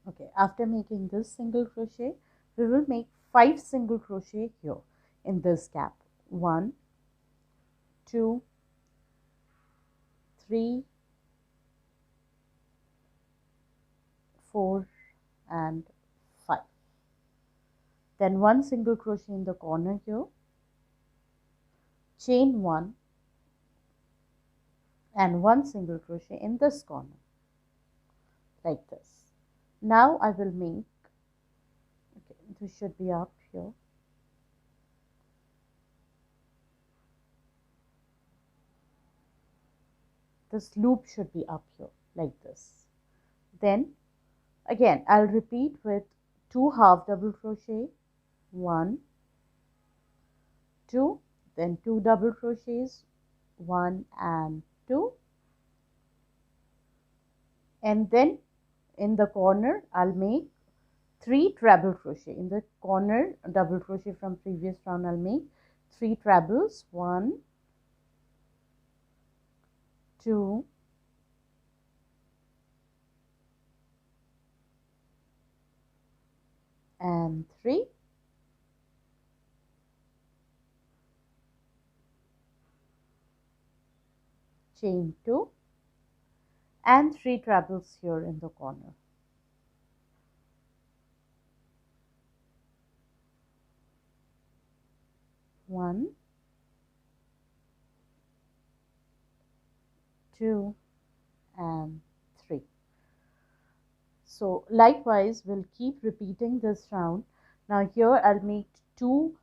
Okay, after making this single crochet, we will make 5 single crochet here in this gap. 1, 2, 3, 4 and 5. Then 1 single crochet in the corner here, chain 1 and 1 single crochet in this corner like this. Now I will make, okay, this should be up here. This loop should be up here like this. Then again I'll repeat with 2 half double crochet, 1, 2, then 2 double crochets, 1 and 2, and then in the corner I'll make 3 treble crochet. In the corner double crochet from previous round I'll make 3 trebles, 1, 2, and 3, chain 2 and 3 trebles here in the corner. 1, 2 and 3. So likewise we'll keep repeating this round. Now here I'll make 2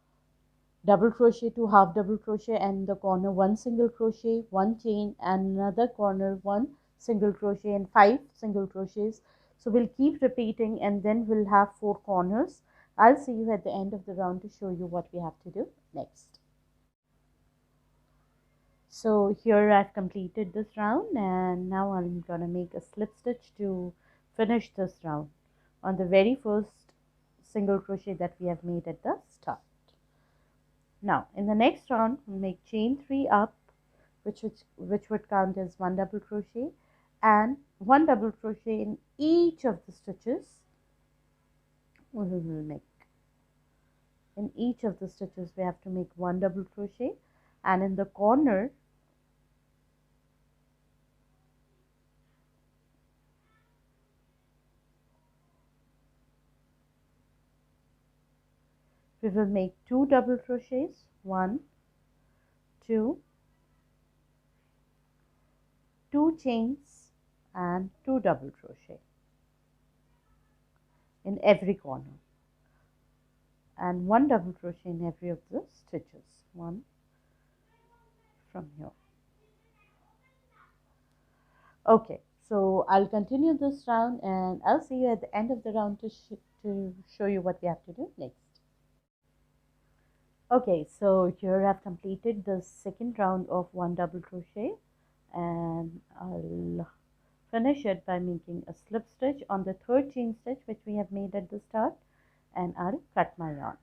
double crochet, 2 half double crochet, and in the corner 1 single crochet, 1 chain, and another corner 1 single crochet and 5 single crochets. So we'll keep repeating and then we'll have 4 corners. I'll see you at the end of the round to show you what we have to do next. So here I've completed this round, and now I'm gonna make a slip stitch to finish this round on the very first single crochet that we have made at the start. Now in the next round we'll make chain 3 up, which would count as 1 double crochet, and 1 double crochet in each of the stitches. We will make in each of the stitches we have to make 1 double crochet, and in the corner we will make 2 double crochets, 1, 2, 2 chains and 2 double crochet in every corner, and 1 double crochet in every of the stitches, 1 from here. Okay, so I'll continue this round and I'll see you at the end of the round to show you what we have to do next. Okay, so here I've completed the second round of 1 double crochet, and I'll finish it by making a slip stitch on the third chain stitch which we have made at the start, and I'll cut my yarn.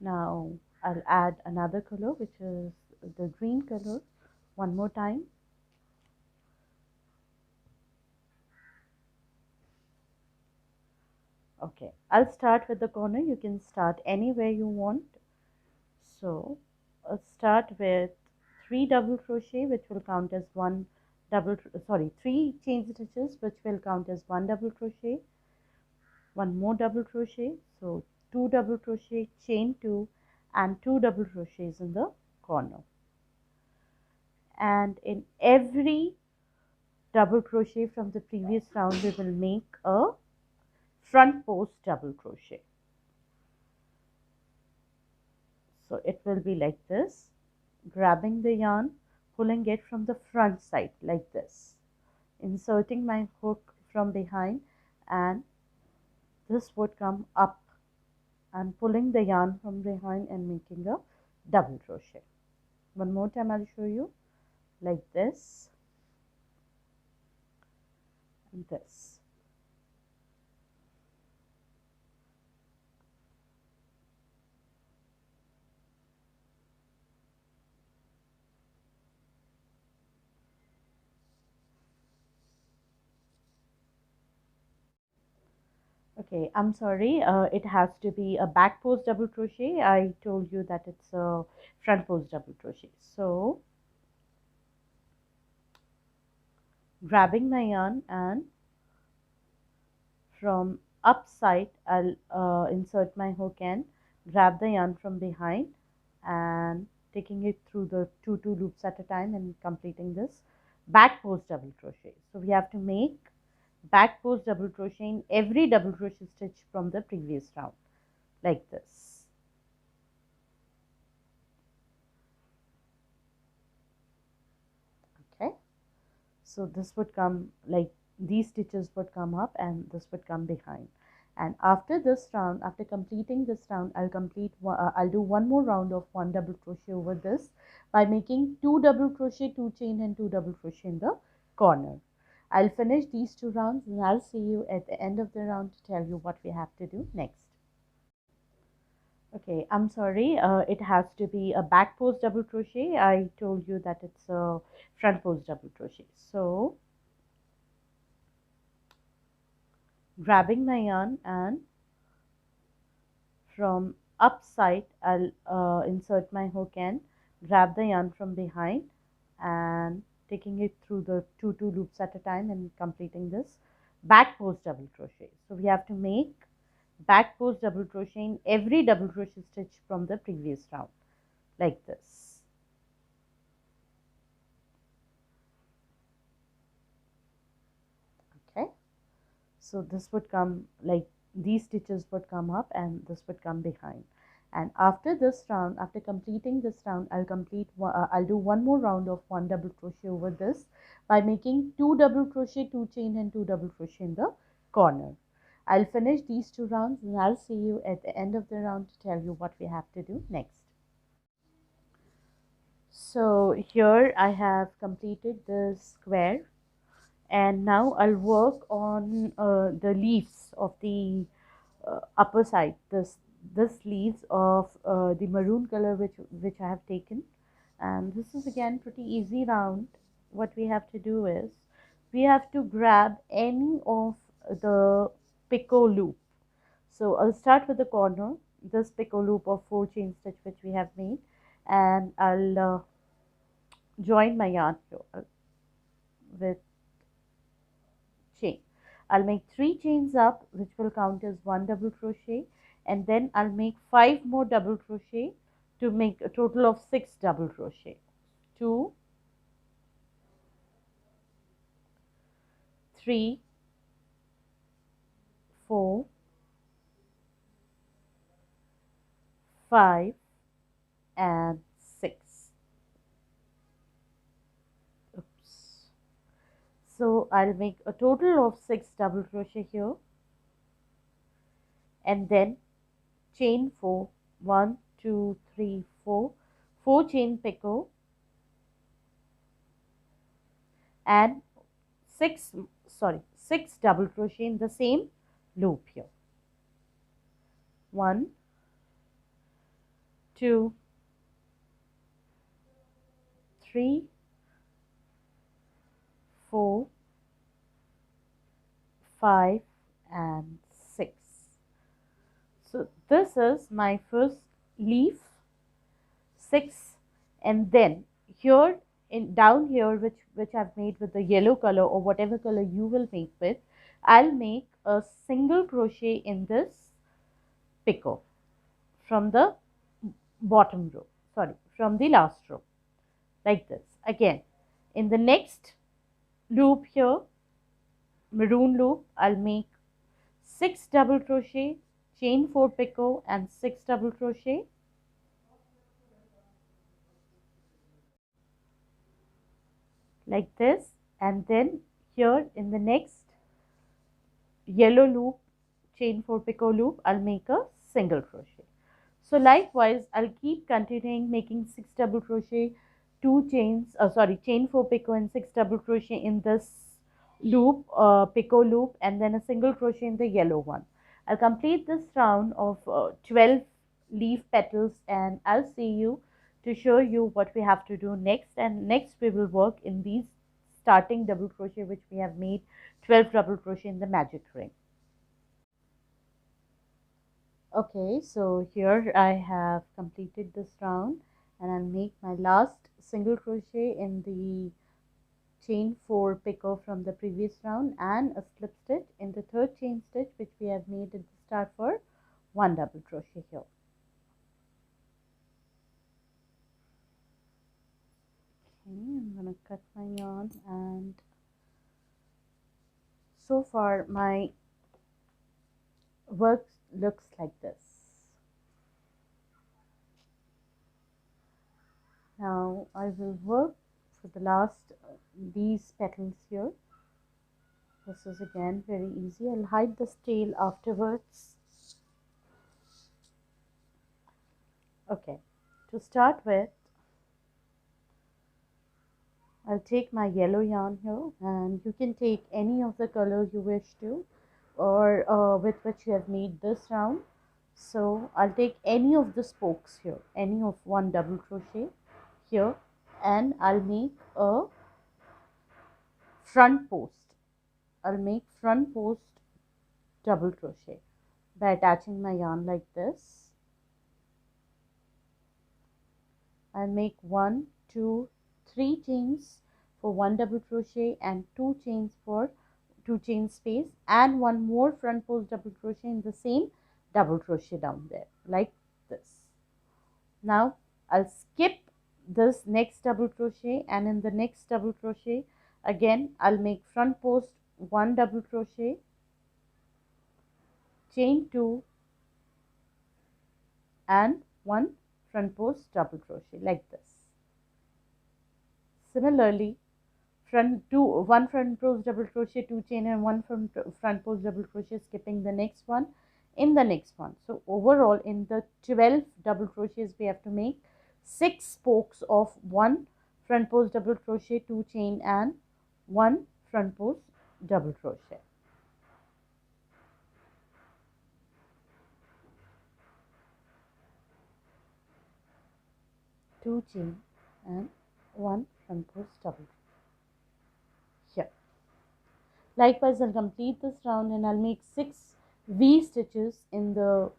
Now I'll add another color, which is the green color, one more time. Okay, I'll start with the corner. You can start anywhere you want. So I'll start with 3 double crochet, which will count as 3 chain stitches, which will count as 1 double crochet, 1 more double crochet, so 2 double crochet, chain 2 and 2 double crochets in the corner. And in every double crochet from the previous round we will make a front post double crochet. So it will be like this, grabbing the yarn, pulling it from the front side like this, inserting my hook from behind, and this would come up, and pulling the yarn from behind and making a double crochet. One more time I'll show you, like this and this. Okay, I'm sorry. It has to be a back post double crochet. I told you that it's a front post double crochet. So grabbing my yarn, and from upside I'll insert my hook and grab the yarn from behind and taking it through the two loops at a time and completing this back post double crochet. So we have to make back post double crochet in every double crochet stitch from the previous round, like this. Okay, so this would come like these stitches would come up and this would come behind. And after this round, after completing this round, I'll do one more round of one double crochet over this by making two double crochet, two chain and two double crochet in the corner. I'll finish these two rounds and I'll see you at the end of the round to tell you what we have to do next. Okay, I'm sorry. It has to be a back post double crochet. I told you that it's a front post double crochet. So grabbing my yarn, and from upside I'll insert my hook and grab the yarn from behind and taking it through the two loops at a time and completing this back post double crochet. So we have to make back post double crochet in every double crochet stitch from the previous round, like this. Okay, so this would come like these stitches would come up and this would come behind. And after this round, after completing this round, I'll do one more round of one double crochet over this by making two double crochet, two chain and two double crochet in the corner. I'll finish these two rounds and I'll see you at the end of the round to tell you what we have to do next. So here I have completed the square, and now I'll work on the leaves of the upper side, this leaves of the maroon color which I have taken. And this is again pretty easy round. What we have to do is we have to grab any of the picot loop. So I'll start with the corner, this picot loop of 4 chain stitch which we have made, and I'll join my yarn with chain. I'll make 3 chains up, which will count as 1 double crochet, and then I'll make 5 more double crochet to make a total of 6 double crochet. 2, 3, 4, 5 and 6. Oops. So I'll make a total of 6 double crochet here, and then chain 4, 1, 2, 3, 4, 4 chain picot and 6 double crochet in the same loop here. 1, 2, 3, 4, 5 and 6. So this is my first leaf, 6, and then here down here which I've made with the yellow color or whatever color you will make with, I'll make a single crochet in this picot from the bottom row, from the last row, like this. Again, in the next loop here, maroon loop, I'll make 6 double crochet, chain 4 picot and 6 double crochet. Like this, and then here in the next yellow loop, chain 4 picot loop, I'll make a single crochet. So likewise, I'll keep continuing making 6 double crochet, 2 chains, chain 4 picot and 6 double crochet in this loop, picot loop, and then a single crochet in the yellow one. I'll complete this round of 12 leaf petals, and I'll see you to show you what we have to do next. And next we will work in these starting double crochet which we have made 12 double crochet in the magic ring. Okay, so here I have completed this round, and I'll make my last single crochet in the chain 4 picker from the previous round and a slip stitch in the third chain stitch which we have made at the start for 1 double crochet here. Okay, I'm gonna cut my yarn, and so far my work looks like this. Now I will work for the last these petals here. This is again very easy. I'll hide this tail afterwards. Okay, to start with, I'll take my yellow yarn here, and you can take any of the colors you wish to, or with which you have made this round. So I'll take any of the spokes here, any of 1 double crochet here, and I'll make a front post. I'll make front post double crochet by attaching my yarn like this. I'll make 1, 2, 3 chains for 1 double crochet and 2 chains for 2 chain space, and 1 more front post double crochet in the same double crochet down there like this. Now I'll skip this next double crochet, and in the next double crochet again I'll make front post 1 double crochet, chain 2 and 1 front post double crochet like this. Similarly, one front post double crochet, 2 chain and 1 front post double crochet, skipping the next one in the next one. So overall in the 12 double crochets we have to make 6 spokes of 1 front post double crochet, 2 chain and 1 front post double crochet. Two chain and 1 front post double here. Likewise, I'll complete this round and I'll make 6 V stitches in the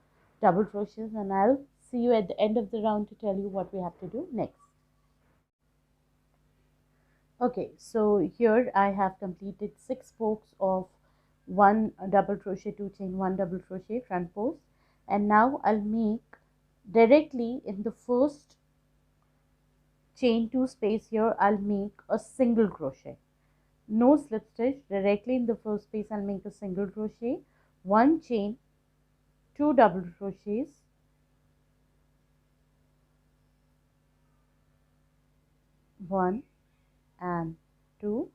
double crochets, and I'll see you at the end of the round to tell you what we have to do next. Okay, so here I have completed 6 spokes of 1 double crochet, 2 chain, 1 double crochet front post, and now I'll make directly in the first chain 2 space here I'll make a single crochet. No slip stitch, directly in the first space I'll make a single crochet, 1 chain, 2 double crochets, 1 and 2,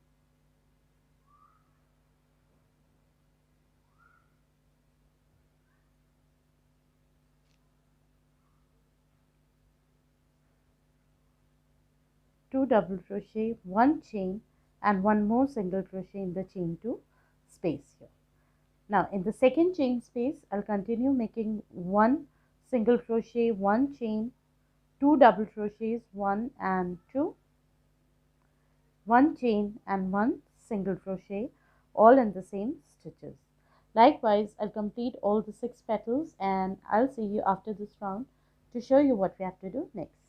2 double crochet, 1 chain and 1 more single crochet in the chain 2 space here. Now in the second chain space I'll continue making 1 single crochet, 1 chain, 2 double crochets, 1 and 2, 1 chain and 1 single crochet, all in the same stitches. Likewise, I'll complete all the 6 petals, and I'll see you after this round to show you what we have to do next.